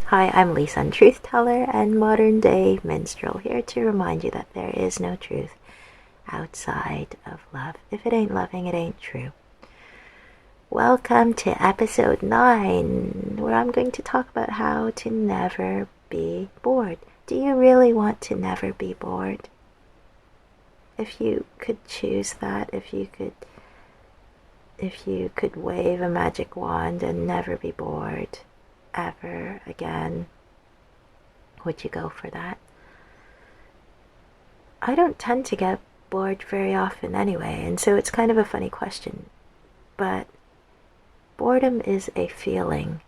Hi, I'm LeeSun Truth Teller and modern day minstrel, here to remind you that there is no truth outside of love. If it ain't loving, it ain't true. Welcome to episode 9, where I'm going to talk about how to never be bored. Do you really want to never be bored? If you could choose that, if you could wave a magic wand and never be bored ever again, would you go for that? I don't tend to get bored very often anyway, and so it's kind of a funny question. But boredom is a feeling,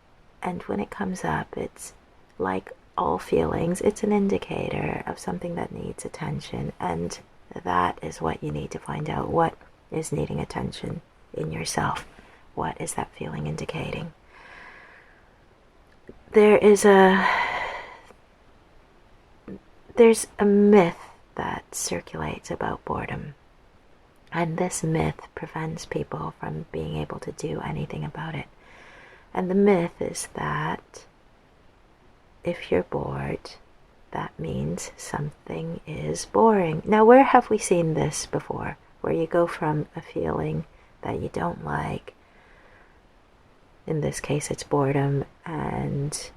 and when it comes up, it's like all feelings, it's an indicator of something that needs attention, and that is what you need to find out. What is needing attention in yourself? What is that feeling indicating? There's a myth that circulates about boredom, and this myth prevents people from being able to do anything about it. And the myth is that if you're bored, that means something is boring. Now, where have we seen this before? Where you go from a feeling that you don't like, in this case it's boredom, and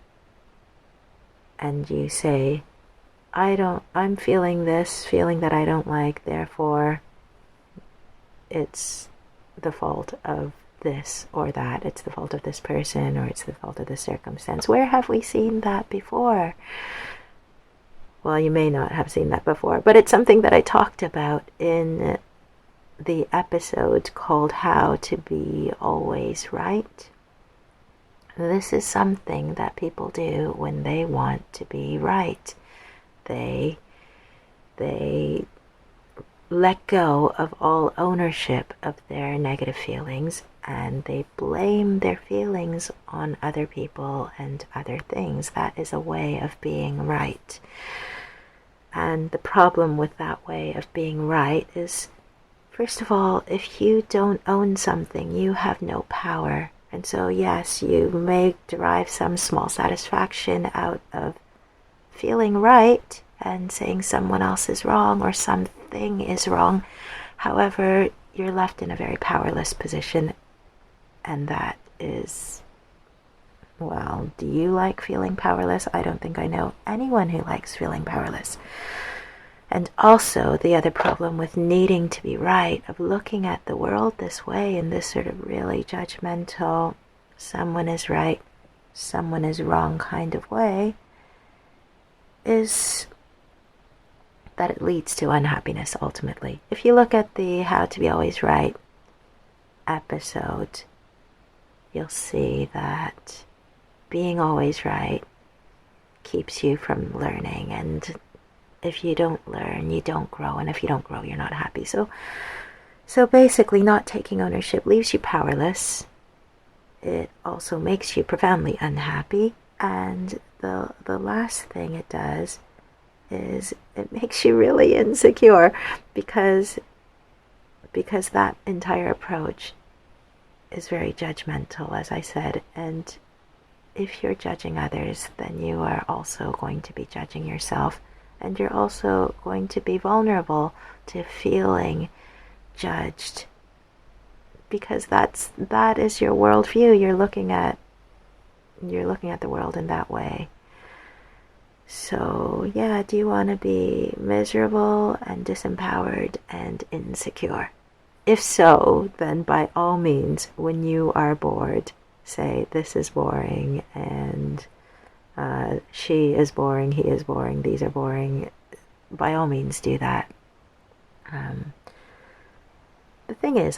you say, I'm feeling this feeling that I don't like, therefore it's the fault of this or that, it's the fault of this person, or it's the fault of this circumstance. Where have we seen that before? Well, you may not have seen that before, but it's something that I talked about in the episode called How to Be Always Right. This is something that people do when they want to be right. They let go of all ownership of their negative feelings, and they blame their feelings on other people and other things. That is a way of being right. And the problem with that way of being right is, first of all, if you don't own something, you have no power. And so, yes, you may derive some small satisfaction out of feeling right and saying someone else is wrong or something is wrong. However, you're left in a very powerless position, and that is, well, do you like feeling powerless? I don't think I know anyone who likes feeling powerless. And also, the other problem with needing to be right, of looking at the world this way, in this sort of really judgmental, someone is right, someone is wrong kind of way, is that it leads to unhappiness ultimately. If you look at the How to Be Always Right episode, you'll see that being always right keeps you from learning, and if you don't learn, you don't grow, and if you don't grow, you're not happy. So basically, not taking ownership leaves you powerless. It also makes you profoundly unhappy, and the last thing it does is it makes you really insecure, because that entire approach is very judgmental, as I said, and if you're judging others, then you are also going to be judging yourself. And you're also going to be vulnerable to feeling judged, because that is your worldview. You're looking at the world in that way. So yeah, do you want to be miserable and disempowered and insecure? If so, then by all means, when you are bored, say, this is boring, and she is boring, he is boring, these are boring. By all means, do that. The thing is,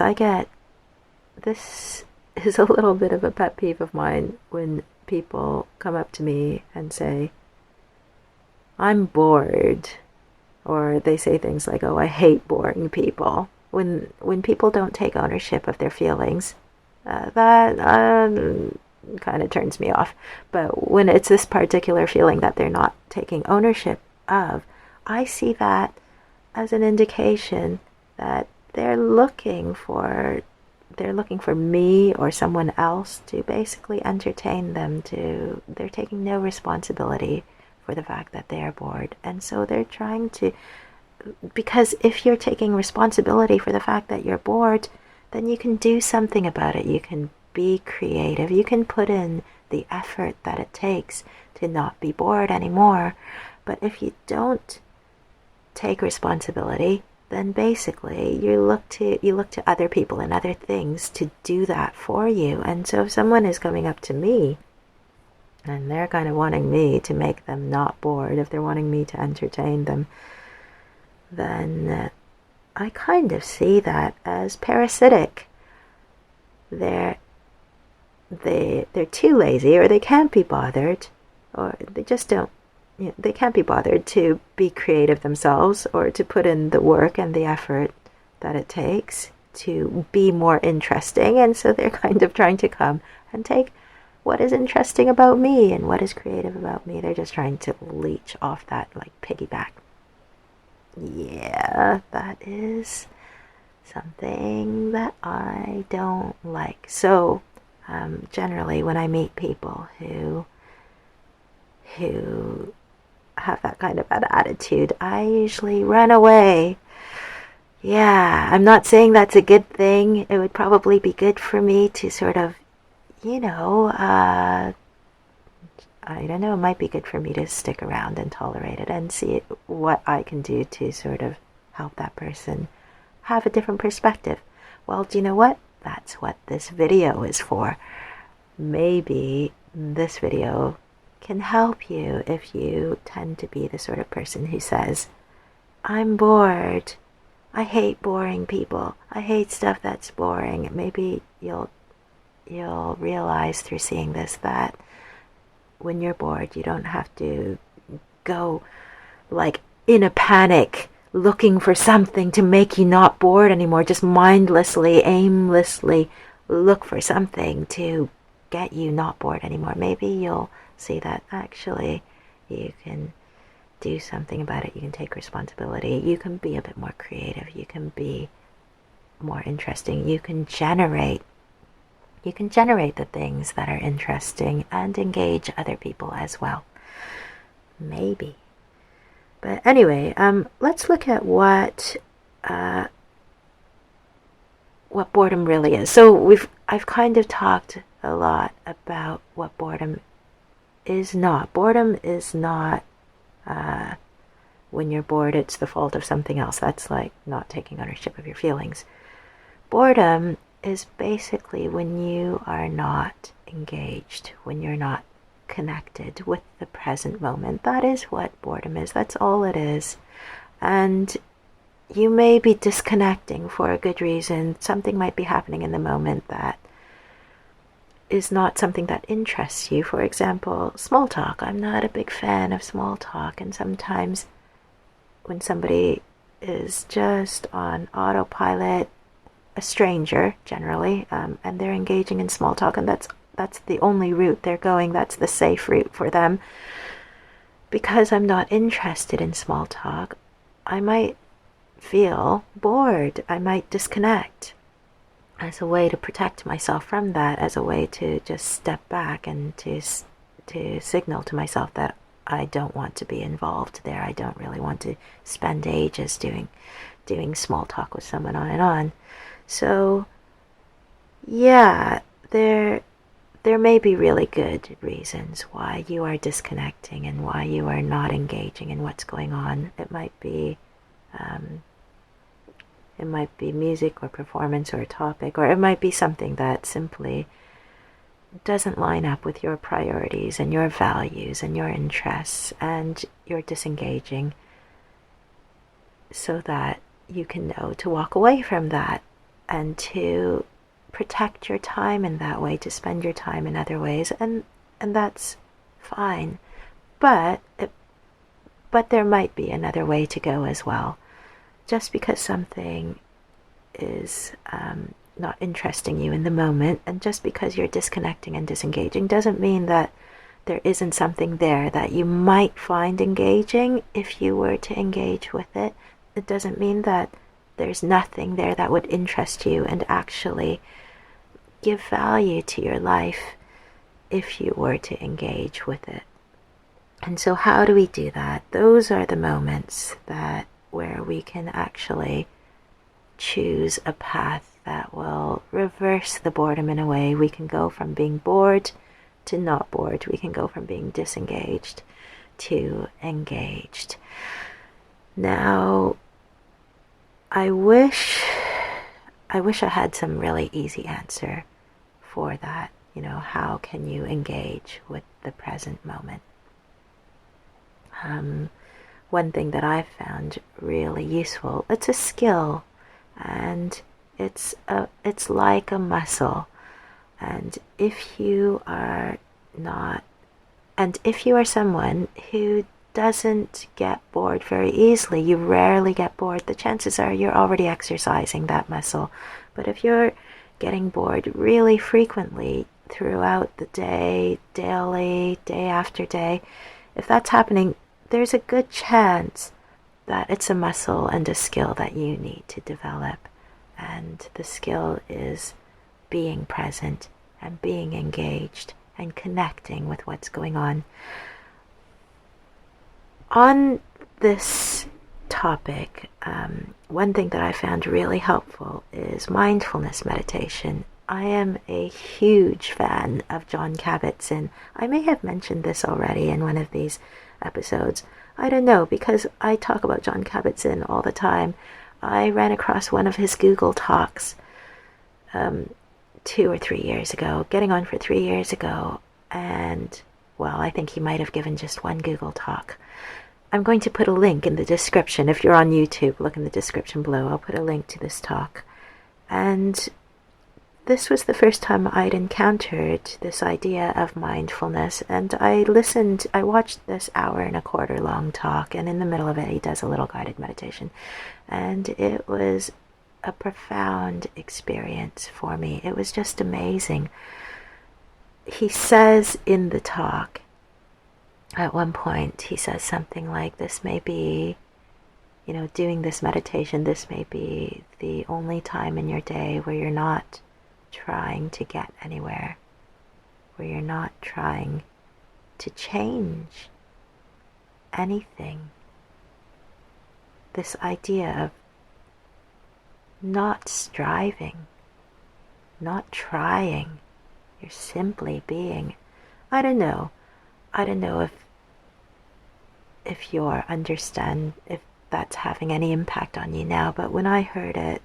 this is a little bit of a pet peeve of mine, when people come up to me and say, I'm bored, or they say things like, oh, I hate boring people. When people don't take ownership of their feelings, that kind of turns me off. But when it's this particular feeling that they're not taking ownership of, I see that as an indication that they're looking for they're looking for me or someone else to basically entertain them. They're taking no responsibility for the fact that they are bored. And so they're trying to, because if you're taking responsibility for the fact that you're bored, then you can do something about it. You can be creative. You can put in the effort that it takes to not be bored anymore. But if you don't take responsibility, then basically you look to other people and other things to do that for you. And so if someone is coming up to me and they're kind of wanting me to make them not bored, if they're wanting me to entertain them, then I kind of see that as parasitic. They're too lazy, or they can't be bothered, or they just don't, they can't be bothered to be creative themselves or to put in the work and the effort that it takes to be more interesting. And so they're kind of trying to come and take what is interesting about me and what is creative about me. They're just trying to leech off that, like piggyback. Yeah, that is something that I don't like. So generally when I meet people who have that kind of an attitude, I usually run away. Yeah, I'm not saying that's a good thing. It would probably be good for me to sort of, I don't know, it might be good for me to stick around and tolerate it and see what I can do to sort of help that person have a different perspective. Well, do you know what? That's what this video is for. Maybe this video can help you if you tend to be the sort of person who says, I'm bored. I hate boring people. I hate stuff that's boring. Maybe you'll realize through seeing this that when you're bored, you don't have to go like in a panic looking for something to make you not bored anymore. Just mindlessly, aimlessly look for something to get you not bored anymore. Maybe you'll see that actually you can do something about it. You can take responsibility. You can be a bit more creative. You can be more interesting. You can generate the things that are interesting and engage other people as well. Maybe. But anyway, let's look at what boredom really is. So I've kind of talked a lot about what boredom is not. Boredom is not when you're bored, it's the fault of something else. That's like not taking ownership of your feelings. Boredom is basically when you are not engaged, when you're not connected with the present moment. That is what boredom is. That's all it is. And you may be disconnecting for a good reason. Something might be happening in the moment that is not something that interests you. For example, small talk. I'm not a big fan of small talk, and sometimes when somebody is just on autopilot, a stranger generally, and they're engaging in small talk, and that's the only route they're going, that's the safe route for them. Because I'm not interested in small talk, I might feel bored. I might disconnect as a way to protect myself from that, as a way to just step back and to signal to myself that I don't want to be involved there. I don't really want to spend ages doing small talk with someone on and on. So yeah, there may be really good reasons why you are disconnecting and why you are not engaging in what's going on. It might be music or performance or a topic, or it might be something that simply doesn't line up with your priorities and your values and your interests, and you're disengaging so that you can know to walk away from that and to protect your time in that way, to spend your time in other ways, and that's fine. But there might be another way to go as well. Just because something is not interesting you in the moment, and just because you're disconnecting and disengaging, doesn't mean that there isn't something there that you might find engaging if you were to engage with it. It doesn't mean that there's nothing there that would interest you and actually give value to your life if you were to engage with it. And so how do we do that? Those are the moments that where we can actually choose a path that will reverse the boredom in a way. We can go from being bored to not bored. We can go from being disengaged to engaged. Now, I wish I had some really easy answer for that. How can you engage with the present moment? One thing that I've found really useful, it's a skill, and it's like a muscle. And if you are someone who doesn't get bored very easily, you rarely get bored, the chances are you're already exercising that muscle. But if you're getting bored really frequently throughout the day, daily, day after day, if that's happening, there's a good chance that it's a muscle and a skill that you need to develop. And the skill is being present and being engaged and connecting with what's going on. On this topic, one thing that I found really helpful is mindfulness meditation. I am a huge fan of Jon Kabat-Zinn. I may have mentioned this already in one of these episodes. I don't know, because I talk about Jon Kabat-Zinn all the time. I ran across one of his Google Talks 2 or 3 years ago, getting on for 3 years ago, and, well, I think he might have given just one Google Talk. I'm going to put a link in the description. If you're on YouTube, look in the description below. I'll put a link to this talk. And this was the first time I'd encountered this idea of mindfulness, and I watched this 1.25 hour long talk, and in the middle of it he does a little guided meditation, and it was a profound experience for me. It was just amazing. He says in the talk, at one point, he says something like, this may be, doing this meditation, this may be the only time in your day where you're not trying to get anywhere, where you're not trying to change anything. This idea of not striving, not trying, you're simply being. I don't know if if that's having any impact on you now, but when I heard it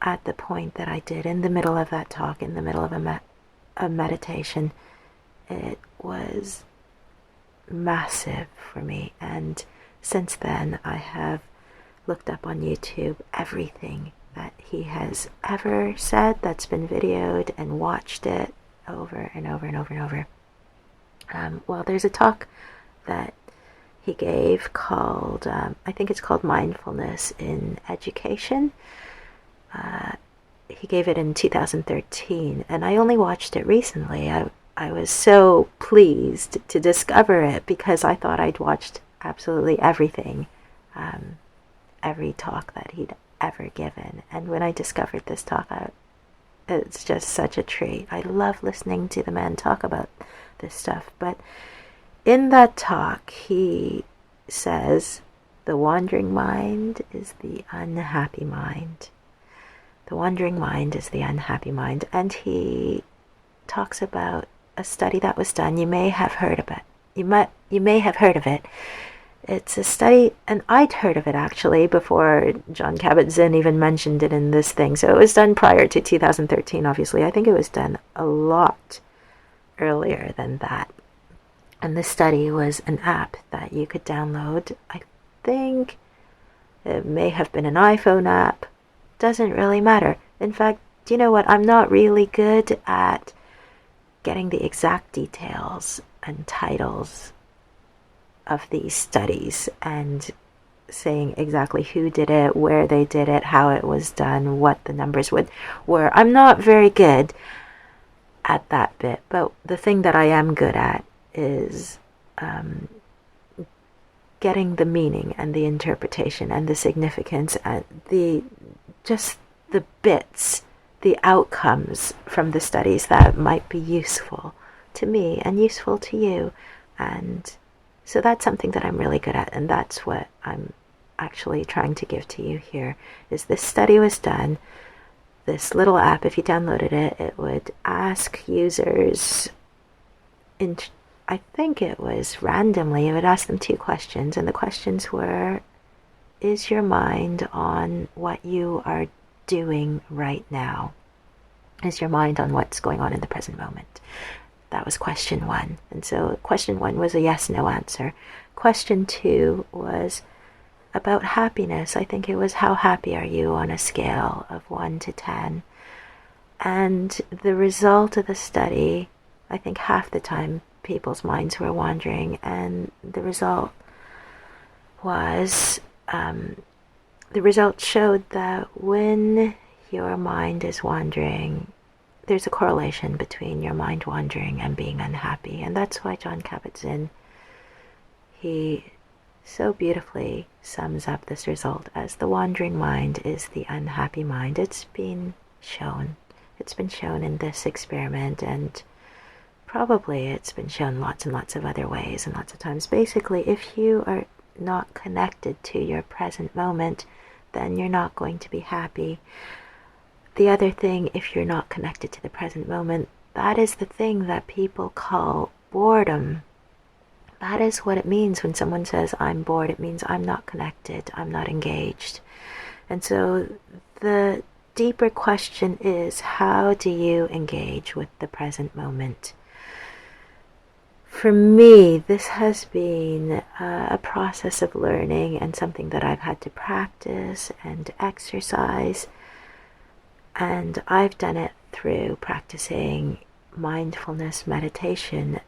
at the point that I did, in the middle of that talk, in the middle of a meditation, it was massive for me. And since then I have looked up on YouTube everything that he has ever said that's been videoed, and watched it over and over and over and over. Well, there's a talk that he gave called, I think it's called Mindfulness in Education. He gave it in 2013, and I only watched it recently. I was so pleased to discover it, because I thought I'd watched absolutely everything, every talk that he'd ever given. And when I discovered this talk, it's just such a treat. I love listening to the man talk about this stuff. But in that talk, he says, the wandering mind is the unhappy mind. The wandering mind is the unhappy mind. And he talks about a study that was done. You may have heard of it. You may have heard of it. It's a study, and I'd heard of it actually before Jon Kabat-Zinn even mentioned it in this thing. So it was done prior to 2013, obviously. I think it was done a lot earlier than that. And the study was an app that you could download. I think it may have been an iPhone app. Doesn't really matter. In fact, do you know what? I'm not really good at getting the exact details and titles of these studies and saying exactly who did it, where they did it, how it was done, what the numbers were. I'm not very good at that bit, but the thing that I am good at is getting the meaning and the interpretation and the significance and the bits the outcomes from the studies that might be useful to me and useful to you. And so that's something that I'm really good at, and that's what I'm actually trying to give to you here. Is this study was done, this little app, if you downloaded it, it would ask users, I think it was randomly, it would ask them 2 questions, and the questions were, is your mind on what you are doing right now? Is your mind on what's going on in the present moment? That was question 1. And so question 1 was a yes/no answer. Question 2 was about happiness. I think it was, how happy are you on a scale of 1 to 10? And the result of the study, I think half the time people's minds were wandering, and the result was, the results showed that when your mind is wandering, there's a correlation between your mind wandering and being unhappy. And that's why Jon Kabat-Zinn, he so beautifully sums up this result as the wandering mind is the unhappy mind. It's been shown. It's been shown in this experiment, and probably it's been shown lots and lots of other ways and lots of times. Basically, if you are not connected to your present moment, then you're not going to be happy. The other thing, if you're not connected to the present moment, that is the thing that people call boredom. That is what it means when someone says, I'm bored. It means I'm not connected, I'm not engaged. And so the deeper question is, how do you engage with the present moment? For me, this has been a process of learning and something that I've had to practice and exercise. And I've done it through practicing mindfulness meditation.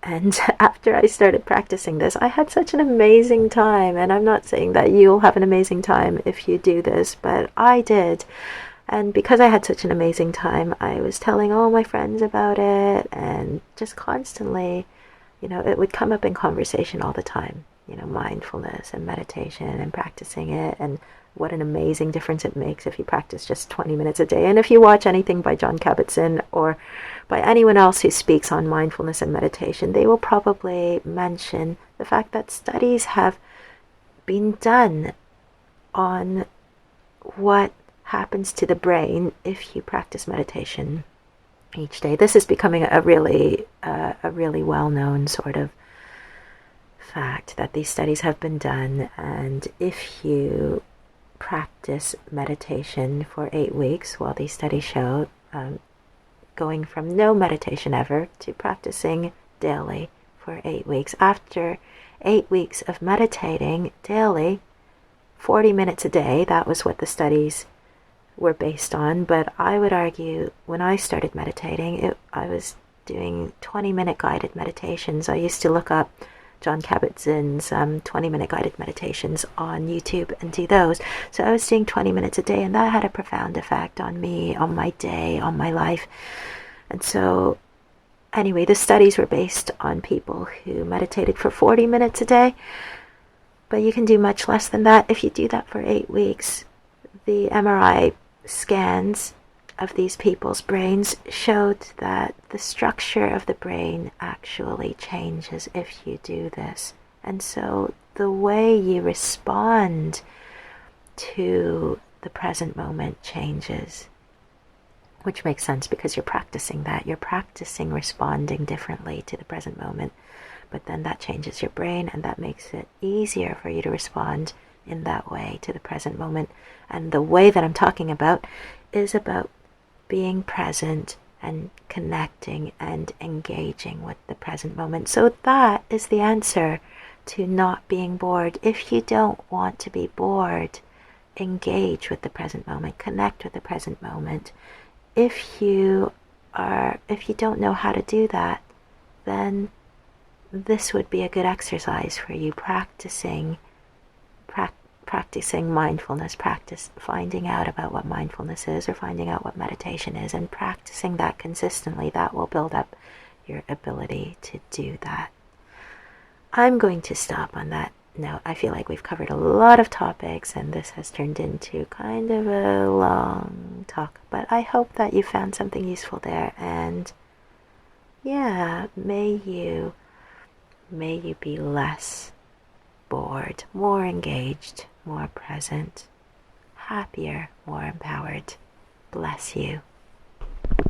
And after I started practicing this, I had such an amazing time. And I'm not saying that you'll have an amazing time if you do this, but I did. And because I had such an amazing time, I was telling all my friends about it, and just constantly, it would come up in conversation all the time, mindfulness and meditation and practicing it, and what an amazing difference it makes if you practice just 20 minutes a day. And if you watch anything by Jon Kabat-Zinn or by anyone else who speaks on mindfulness and meditation, they will probably mention the fact that studies have been done on what happens to the brain if you practice meditation each day. This is becoming a really well-known sort of fact that these studies have been done, and if you practice meditation for 8 weeks, well, these studies show, going from no meditation ever to practicing daily for 8 weeks. After 8 weeks of meditating daily, 40 minutes a day, that was what the studies were based on. But I would argue when I started meditating, I was doing 20-minute guided meditations. I used to look up Jon Kabat-Zinn's 20-minute guided meditations on YouTube and do those. So I was doing 20 minutes a day, and that had a profound effect on me, on my day, on my life. And so anyway, the studies were based on people who meditated for 40 minutes a day, but you can do much less than that if you do that for 8 weeks. The MRI scans of these people's brains showed that the structure of the brain actually changes if you do this. And so the way you respond to the present moment changes, which makes sense because you're practicing that. You're practicing responding differently to the present moment, but then that changes your brain, and that makes it easier for you to respond in that way to the present moment. And the way that I'm talking about is about being present and connecting and engaging with the present moment. So that is the answer to not being bored. If you don't want to be bored, engage with the present moment, connect with the present moment. If you don't know how to do that, then this would be a good exercise for you, practicing mindfulness, finding out about what mindfulness is, or finding out what meditation is, and practicing that consistently. That will build up your ability to do that. I'm going to stop on that Now, I feel like we've covered a lot of topics and this has turned into kind of a long talk, but I hope that you found something useful there, and yeah, may you be less bored, more engaged, more present, happier, more empowered. Bless you.